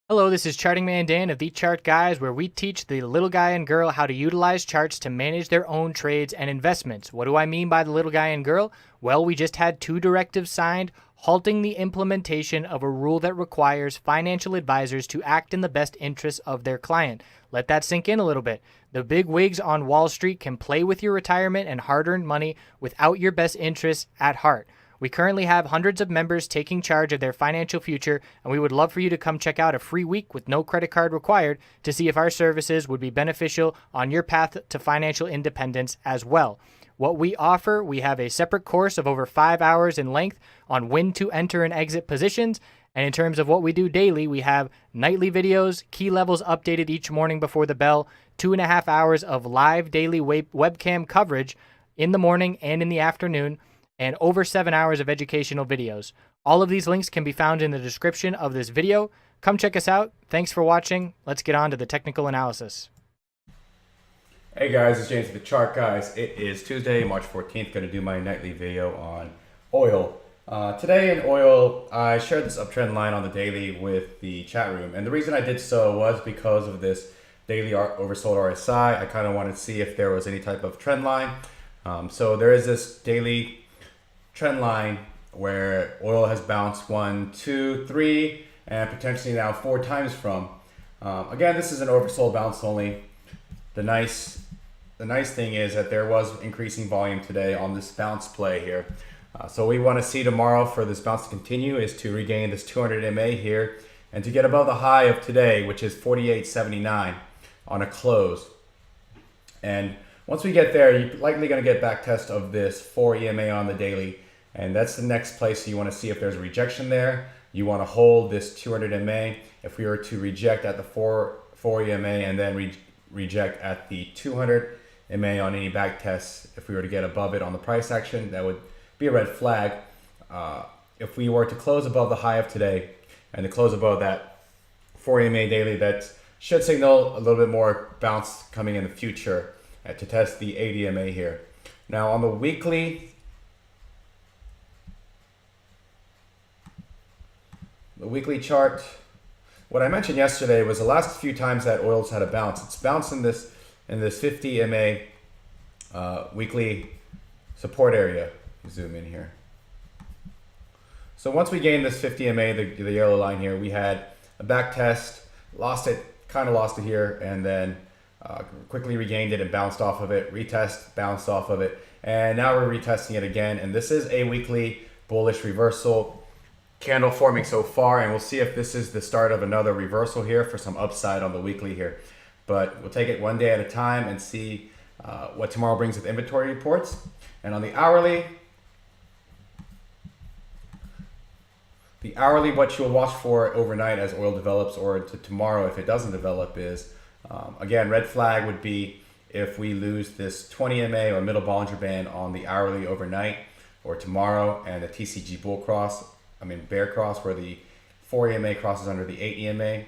Hello, this is Charting Man Dan of TheChartGuys, where we teach the little guy and girl how to utilize charts to manage their own trades and investments. What do I mean by the little guy and girl? Well, we just had two directives signed halting the implementation of a rule that requires financial advisors to act in the best interests of their client. Let that sink in a little bit. The big wigs on Wall Street can play with your retirement and hard-earned money without your best interests at heart. We currently have hundreds of members taking charge of their financial future, and we would love for you to come check out a free week with no credit card required to see if our services would be beneficial on your path to financial independence as well. What we offer, we have a separate course of over 5 hours in length on when to enter and exit positions. And in terms of what we do daily, we have nightly videos, key levels updated each morning before the bell, 2.5 hours of live daily webcam coverage in the morning and in the afternoon, and over 7 hours of educational videos. All of these links can be found in the description of this video. Come check us out. Thanks for watching. Let's get on to the technical analysis. Hey guys, it's James with the Chart Guys. It is Tuesday, March 14th. Going to do my nightly video on oil. Today in oil, I shared this uptrend line on the daily with the chat room. And the reason I did so was because of this daily oversold RSI. I kind of wanted to see if there was any type of trend line. So there is this daily trend line where oil has bounced 1, 2, 3, and potentially now 4 times from. Again, this is an oversold bounce only. The nice thing is that there was increasing volume today on this bounce play here. So what we want to see tomorrow for this bounce to continue is to regain this 200 MA here and to get above the high of today, which is 48.79 on a close. And once we get there, you're likely going to get back test of this 4 EMA on the daily. And that's the next place you want to see if there's a rejection there. You want to hold this 200 MA. If we were to reject at the 4 EMA and then reject at the 200 MA on any back tests, if we were to get above it on the price action, that would be a red flag. If we were to close above the high of today and to close above that 4 EMA daily, that should signal a little bit more bounce coming in the future to test the 8 EMA here. Now on the weekly, chart, what I mentioned yesterday was the last few times that oil's had a bounce, it's bounced in this 50 MA weekly support area. Zoom in here. So once we gained this 50 MA, the yellow line here, we had a back test, lost it here, and then quickly regained it and bounced off of it, retest, bounced off of it, and now we're retesting it again. And this is a weekly bullish reversal candle forming so far, and we'll see if this is the start of another reversal here for some upside on the weekly here. But we'll take it one day at a time and see what tomorrow brings with inventory reports. And on the hourly, what you'll watch for overnight as oil develops or to tomorrow if it doesn't develop is, again, red flag would be if we lose this 20 MA or middle Bollinger Band on the hourly overnight or tomorrow, and the TCG bear cross where the 4 EMA crosses under the 8 EMA.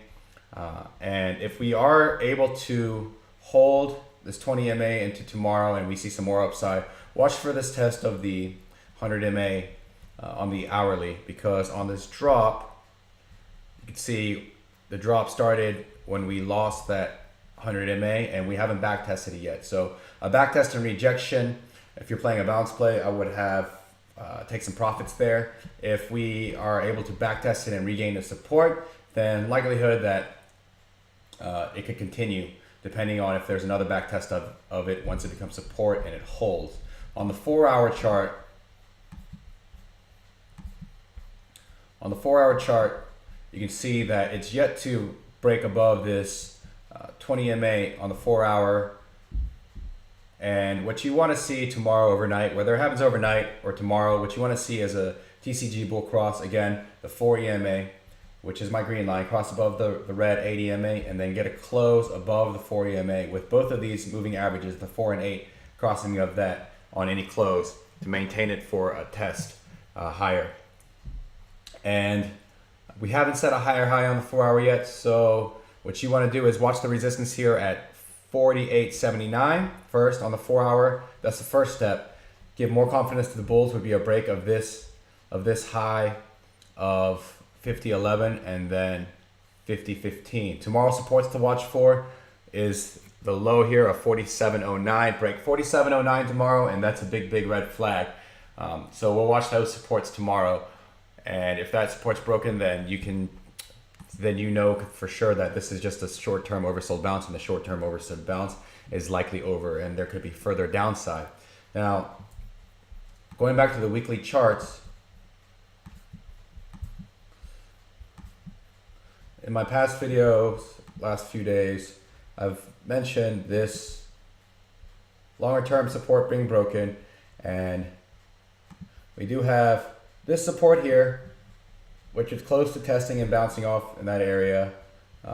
And if we are able to hold this 20 MA into tomorrow and we see some more upside, watch for this test of the 100 MA on the hourly, because on this drop, you can see the drop started when we lost that 100 MA and we haven't back tested it yet. So a back test and rejection, if you're playing a bounce play, I would have take some profits there. If we are able to back test it and regain the support, then likelihood that it could continue depending on if there's another back test of it once it becomes support and it holds. On the 4-hour chart, you can see that it's yet to break above this 20 MA on the 4-hour. And what you want to see tomorrow overnight, whether it happens overnight or tomorrow, what you want to see is a TCG bull cross, again, the 4 EMA, which is my green line, cross above the red 8 EMA, and then get a close above the 4 EMA with both of these moving averages, the 4 and 8, crossing of that on any close to maintain it for a test higher. And we haven't set a higher high on the 4-hour yet, so what you want to do is watch the resistance here at 48.79 first on the 4-hour. That's the first step. Give more confidence to the bulls would be a break of this high of 50.11 and then 50.15. Tomorrow supports to watch for is the low here of 47.09. Break 47.09 tomorrow, and that's a big red flag. So we'll watch those supports tomorrow, and if that support's broken, then you know for sure that this is just a short-term oversold bounce, and the short-term oversold bounce is likely over, and there could be further downside. Now, going back to the weekly charts, in my past videos, last few days, I've mentioned this longer-term support being broken, and we do have this support here, which is close to testing and bouncing off in that area.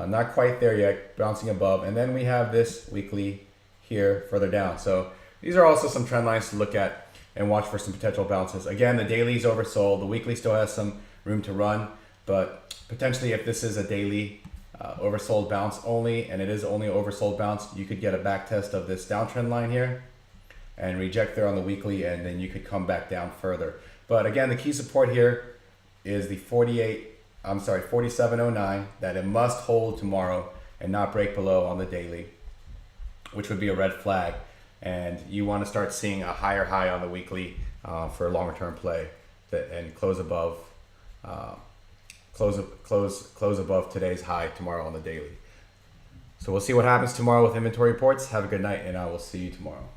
Not quite there yet, bouncing above. And then we have this weekly here further down. So these are also some trend lines to look at and watch for some potential bounces. Again, the daily is oversold. The weekly still has some room to run, but potentially if this is a daily oversold bounce only, and it is only an oversold bounce, you could get a back test of this downtrend line here and reject there on the weekly, and then you could come back down further. But again, the key support here is the 47.09 that it must hold tomorrow and not break below on the daily, which would be a red flag. And you want to start seeing a higher high on the weekly for a longer term play and close above today's high tomorrow on the daily. So we'll see what happens tomorrow with inventory reports. Have a good night, and I will see you tomorrow.